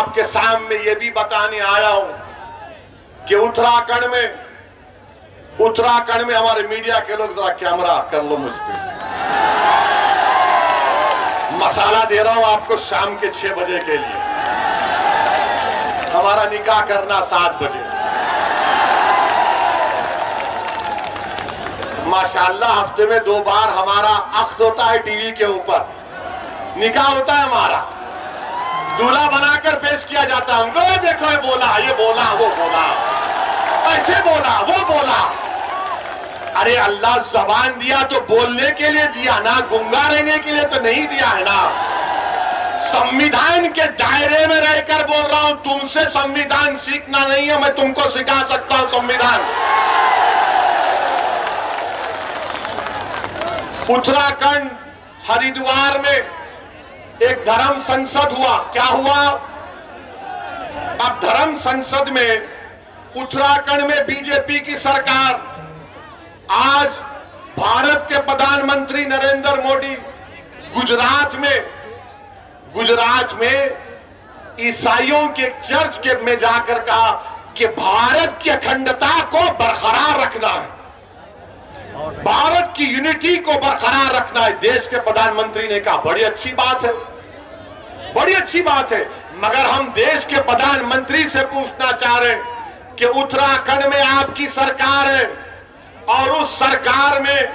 आपके सामने ये भी बताने आया हूं कि उत्तराखंड में हमारे मीडिया के लोग जरा कैमरा कर लो मुझ पे, मसाला दे रहा हूं आपको शाम के 6 बजे के लिए। हमारा निकाह करना 7 बजे। माशाअल्लाह हफ्ते में 2 बार हमारा अख्द होता है टीवी के ऊपर, निकाह होता है हमारा, दूल्हा बनाकर पेश किया जाता है हमको। देखो ये बोला, ये बोला, वो बोला, ऐसे बोला, वो बोला। अरे अल्लाह ज़बान दिया तो बोलने के लिए दिया ना, गुंगा रहने के लिए तो नहीं दिया है ना। संविधान के दायरे में रहकर बोल रहा हूं, तुमसे संविधान सीखना नहीं है, मैं तुमको सिखा सकता हूं संविधान। उत्तराखंड हरिद्वार में एक धर्म संसद हुआ। क्या हुआ? अब धर्म संसद में उत्तराखंड में बीजेपी की सरकार, आज भारत के प्रधानमंत्री नरेंद्र मोदी गुजरात में ईसाइयों के चर्च के में जाकर कहा कि भारत की अखंडता को बरकरार रखना है, भारत की यूनिटी को बरकरार रखना है। देश के प्रधानमंत्री ने कहा बड़ी अच्छी बात है, बड़ी अच्छी बात है। मगर हम देश के प्रधानमंत्री से पूछना चाह रहे हैं कि उत्तराखंड में आपकी सरकार है और उस सरकार में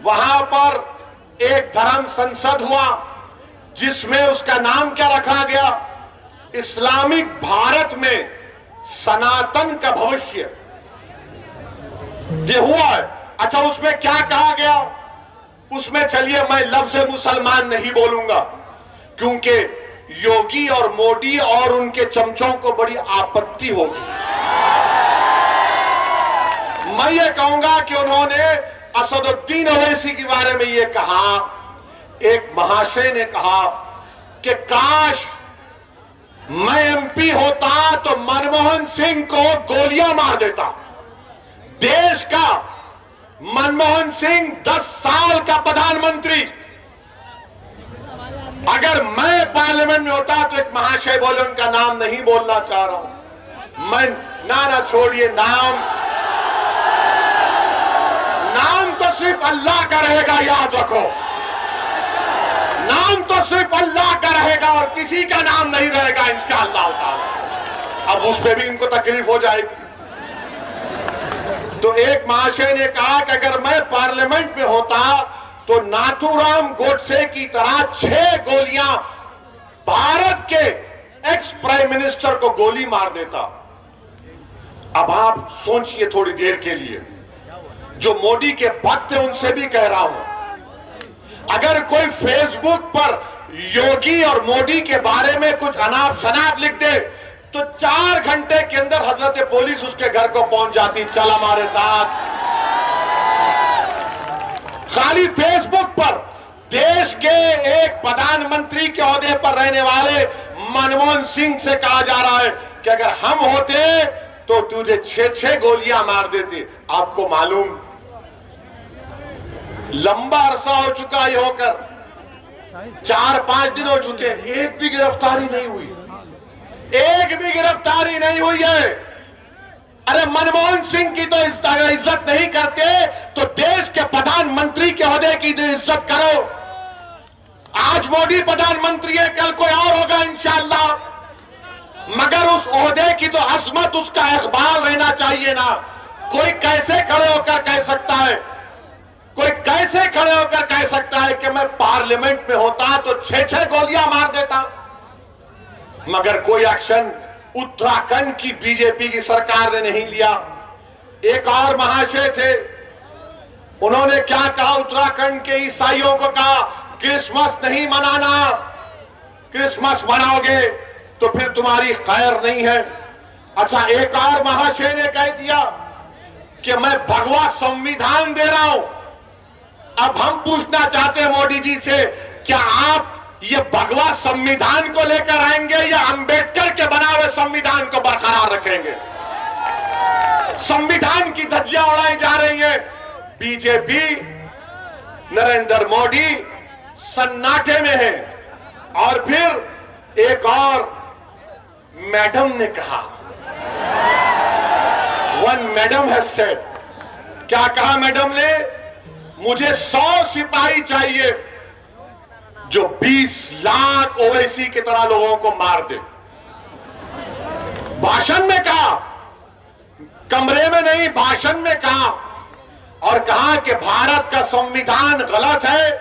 वहां पर एक धर्म संसद हुआ जिसमें उसका नाम क्या रखा गया? इस्लामिक भारत में सनातन का भविष्य, ये हुआ है। अच्छा, उसमें क्या कहा गया? उसमें चलिए मैं लफ्ज़ मुसलमान नहीं बोलूंगा क्योंकि योगी और मोदी और उनके चमचों को बड़ी आपत्ति होगी। मैं ये कहूंगा कि उन्होंने असदुद्दीन ओवैसी के बारे में ये कहा, एक महाशय ने कहा कि काश मैं एमपी होता तो मनमोहन सिंह को गोलियां मार देता। देश का मनमोहन सिंह 10 साल का प्रधानमंत्री, अगर मैं पार्लियामेंट में होता तो एक महाशय बोले, उनका नाम नहीं बोलना चाह रहा हूं मैं, ना छोड़िए, नाम तो सिर्फ अल्लाह का रहेगा, याद रखो, नाम तो सिर्फ अल्लाह का रहेगा और किसी का नाम नहीं रहेगा इंशाअल्लाह ताला। अब उस पर भी इनको तकलीफ हो जाएगी। तो एक महाशय ने कहा कि अगर मैं पार्लियामेंट में होता तो नाथूराम गोडसे की तरह 6 गोलियां भारत के एक्स प्राइम मिनिस्टर को गोली मार देता। अब आप सोचिए थोड़ी देर के लिए, जो मोदी के भक्त हैं उनसे भी कह रहा हूं, अगर कोई फेसबुक पर योगी और मोदी के बारे में कुछ अनाप शनाप लिख दे तो 4 घंटे के अंदर हजरत पुलिस उसके घर को पहुंच जाती, चल हमारे साथ। खाली फेसबुक पर देश के एक प्रधानमंत्री के ओहदे पर रहने वाले मनमोहन सिंह से कहा जा रहा है कि अगर हम होते तो तुझे 6 गोलियां मार देते। आपको मालूम, लंबा अरसा हो चुका ये होकर, 4-5 दिन हो चुके, एक भी गिरफ्तारी नहीं हुई, एक भी गिरफ्तारी नहीं हुई है। अरे मनमोहन सिंह की तो इज्जत नहीं करते तो देश के प्रधानमंत्री के ओहदे की इज्जत करो। आज मोदी प्रधानमंत्री है, कल कोई और होगा इंशाअल्लाह, मगर उस ओहदे की तो अजमत, उसका इकबाल रहना चाहिए ना। कोई कैसे खड़े होकर कह सकता है, कोई कैसे खड़े होकर कह सकता है कि मैं पार्लियामेंट में होता तो 6 गोलियां मार देता? मगर कोई एक्शन उत्तराखंड की बीजेपी की सरकार ने नहीं लिया। एक और महाशय थे, उन्होंने क्या कहा? उत्तराखंड के ईसाइयों को कहा क्रिसमस नहीं मनाना, क्रिसमस मनाओगे तो फिर तुम्हारी खैर नहीं है। अच्छा, एक और महाशय ने कह दिया कि मैं भगवा संविधान दे रहा हूं। अब हम पूछना चाहते हैं मोदी जी से, क्या आप ये भगवा संविधान को लेकर आएंगे या अंबेडकर के बना हुए संविधान को बरकरार रखेंगे? संविधान की धज्जियां उड़ाई जा रही है। बीजेपी, नरेंद्र मोदी सन्नाटे में है। और फिर एक और मैडम ने कहा, वन मैडम हैज सेड, क्या कहा मैडम ने? मुझे 100 सिपाही चाहिए जो 20 लाख ओवैसी की तरह लोगों को मार दे। भाषण में कहा, कमरे में नहीं, भाषण में कहा। और कहा कि भारत का संविधान गलत है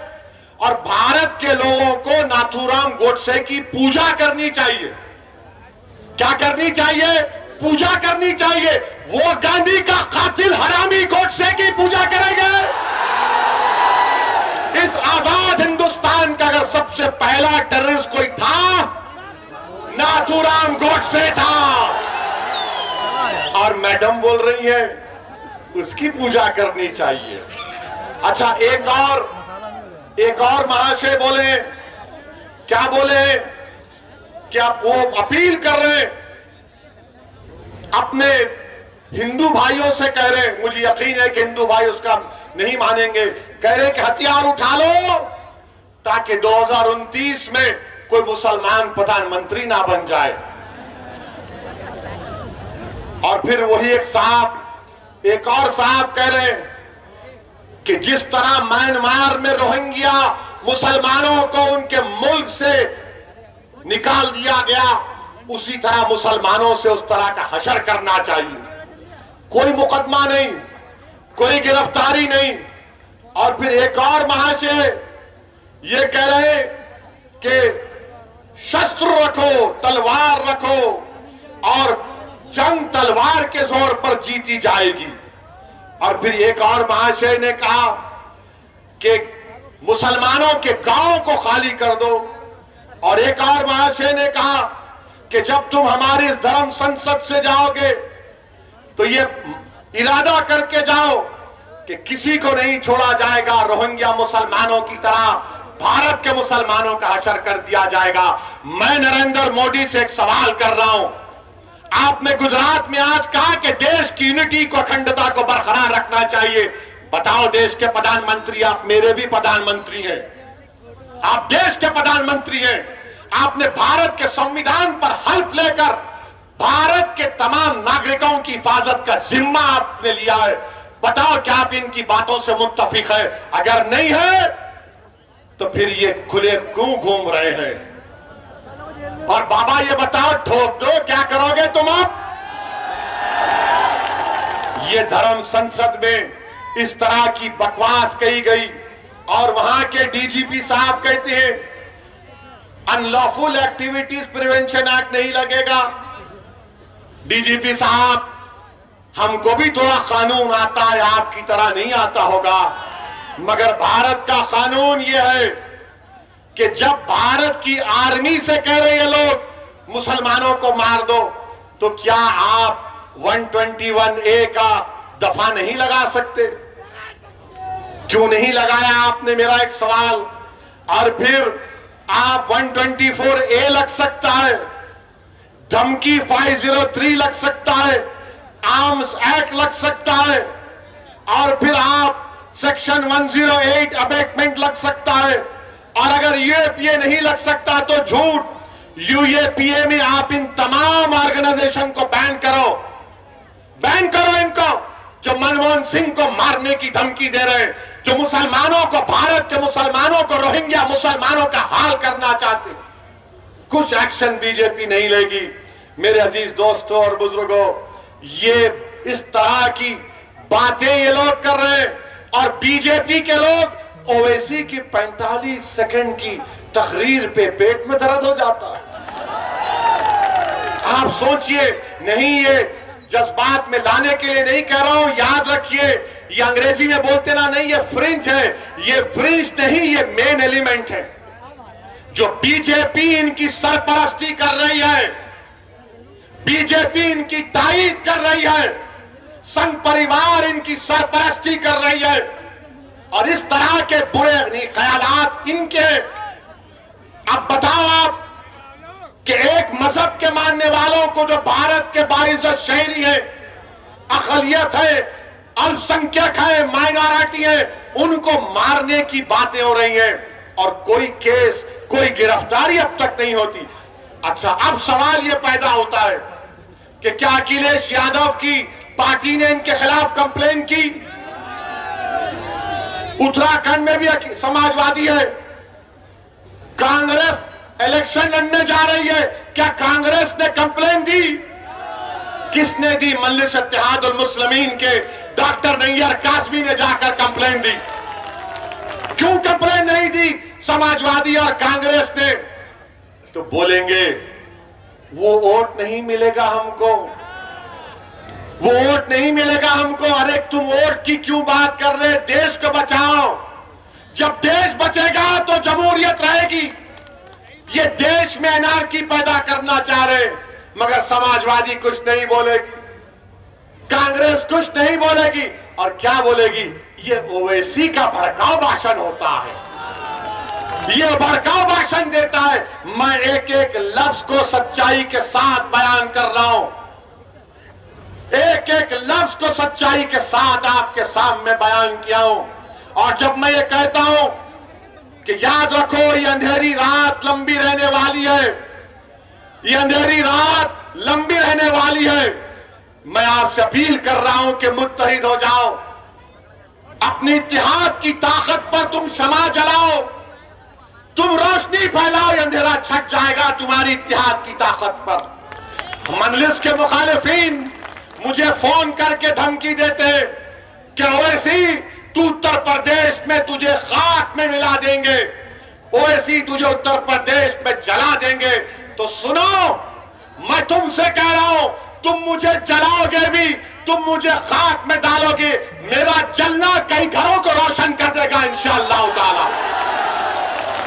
और भारत के लोगों को नाथूराम गोडसे की पूजा करनी चाहिए। क्या करनी चाहिए? पूजा करनी चाहिए। वो गांधी का कातिल हरामी गोडसे की पूजा करेंगे। इस आजाद हिंदुस्तान का अगर सबसे पहला टेररिस्ट कोई था, नाथूराम गोडसे था। और मैडम बोल रही है उसकी पूजा करनी चाहिए। अच्छा, एक और महाशय बोले, क्या बोले? क्या वो अपील कर रहे हैं, अपने हिंदू भाइयों से कह रहे हैं, मुझे यकीन है कि हिंदू भाई उसका नहीं मानेंगे, कह रहे हैं कि हथियार उठा लो ताकि 2029 में कोई मुसलमान प्रधानमंत्री ना बन जाए। और फिर वही एक और साहब कह रहे हैं कि जिस तरह म्यांमार में रोहिंग्या मुसलमानों को उनके मुल्क से निकाल दिया गया, उसी तरह मुसलमानों से उस तरह का हशर करना चाहिए। कोई मुकदमा नहीं, कोई गिरफ्तारी नहीं। और फिर एक और महाशय ये कह रहे कि शस्त्र रखो, तलवार रखो और जंग तलवार के जोर पर जीती जाएगी। और फिर एक और महाशय ने कहा कि मुसलमानों के गांव को खाली कर दो। और एक और महाशय ने कहा कि जब तुम हमारी इस धर्म संसद से जाओगे तो ये इरादा करके जाओ कि किसी को नहीं छोड़ा जाएगा, रोहिंग्या मुसलमानों की तरह भारत के मुसलमानों का हशर कर दिया जाएगा। मैं नरेंद्र मोदी से एक सवाल कर रहा हूं, आपने गुजरात में आज कहा कि देश की यूनिटी को, अखंडता को बरकरार रखना चाहिए। बताओ, देश के प्रधानमंत्री, आप मेरे भी प्रधानमंत्री हैं, आप देश के प्रधानमंत्री हैं, आपने भारत के संविधान पर हल्फ लेकर भारत के तमाम नागरिकों की हिफाजत का जिम्मा आपने लिया है। बताओ क्या आप इनकी बातों से मुत्तफिक है? अगर नहीं है तो फिर ये खुले क्यों घूम रहे हैं? और बाबा ये बताओ, ठोक दो, क्या करोगे तुम अब? ये धर्म संसद में इस तरह की बकवास कही गई और वहां के डीजीपी साहब कहते हैं अनलॉफुल एक्टिविटीज प्रिवेंशन एक्ट नहीं लगेगा। डीजीपी साहब, हमको भी थोड़ा कानून आता है, आपकी तरह नहीं आता होगा, मगर भारत का कानून यह है कि जब भारत की आर्मी से कह रहे हैं लोग मुसलमानों को मार दो, तो क्या आप 121A का दफा नहीं लगा सकते? क्यों नहीं लगाया आपने, मेरा एक सवाल। और फिर आप 124A लग सकता है, धमकी 503 लग सकता है, आर्म्स एक्ट लग सकता है, और फिर आप सेक्शन 108 अबेटमेंट लग सकता है। और अगर यूएपीए नहीं लग सकता तो झूठ, यूएपीए में आप इन तमाम ऑर्गेनाइजेशन को बैन करो इनको, जो मनमोहन सिंह को मारने की धमकी दे रहे हैं, जो मुसलमानों को, भारत के मुसलमानों को, रोहिंग्या मुसलमानों का हाल करना चाहते। कुछ एक्शन बीजेपी नहीं लेगी। मेरे अजीज दोस्तों और बुजुर्गों, ये इस तरह की बातें ये लोग कर रहे हैं और बीजेपी के लोग ओवैसी की 45 सेकंड की तकरीर पे पेट में दर्द हो जाता है। आप सोचिए, नहीं ये जज्बात में लाने के लिए नहीं कह रहा हूं, याद रखिए, ये अंग्रेजी में बोलते ना, नहीं ये फ्रिंज है, ये फ्रिंज नहीं, ये मेन एलिमेंट है। जो बीजेपी इनकी सरपरस्ती कर रही है, बीजेपी इनकी तायीद कर रही है, संघ परिवार इनकी सरपरस्ती कर रही है और इस तरह के बुरे ख्यालात इनके। अब बताओ आप कि एक मजहब के मानने वालों को, जो भारत के बाइज्जत शहरी है, अकलियत है, अल्पसंख्यक है, माइनॉरिटी है, उनको मारने की बातें हो रही हैं और कोई केस, कोई गिरफ्तारी अब तक नहीं होती। अच्छा, अब सवाल यह पैदा होता है कि क्या अखिलेश यादव की पार्टी ने इनके खिलाफ कंप्लेन की? उत्तराखंड में भी समाजवादी है। कांग्रेस इलेक्शन लड़ने जा रही है, क्या कांग्रेस ने कंप्लेन दी? किसने दी? मजलिस इत्तेहादुल मुस्लिमीन के डॉक्टर नैयर कासमी ने जाकर कंप्लेन दी। क्यों कंप्लेन नहीं दी समाजवादी और कांग्रेस ने? तो बोलेंगे वो वोट नहीं मिलेगा हमको, वो वोट नहीं मिलेगा हमको। अरे तुम वोट की क्यों बात कर रहे? देश को बचाओ। जब देश बचेगा तो जमहूरियत रहेगी। ये देश में एनार्की पैदा करना चाह रहे, मगर समाजवादी कुछ नहीं बोलेगी, कांग्रेस कुछ नहीं बोलेगी। और क्या बोलेगी? ये ओवैसी का भड़काऊ भाषण होता है, ये भड़काऊ भाषण देता है। मैं एक एक लफ्ज को सच्चाई के साथ बयान कर रहा हूं, एक एक लफ्ज को सच्चाई के साथ आपके सामने बयान किया हूं। और जब मैं ये कहता हूं कि याद रखो ये अंधेरी रात लंबी रहने वाली है, ये अंधेरी रात लंबी रहने वाली है, मैं आपसे अपील कर रहा हूं कि मुत्तहिद हो जाओ। अपनी इत्तेहाद की ताकत पर तुम शमा जलाओ, तुम रोशनी फैलाओ, ये अंधेरा छट जाएगा तुम्हारी इत्तेहाद की ताकत पर। मजलिस के मुखालिफिन मुझे फोन करके धमकी देते कि ओवैसी तू उत्तर प्रदेश में तुझे खाक में मिला देंगे, ओवैसी तुझे उत्तर प्रदेश में जला देंगे। तो सुनो, मैं तुमसे कह रहा हूं, तुम मुझे जलाओगे भी, तुम मुझे खाक में डालोगे, मेरा जलना कई घरों को रोशन कर देगा इंशाअल्लाह ताला।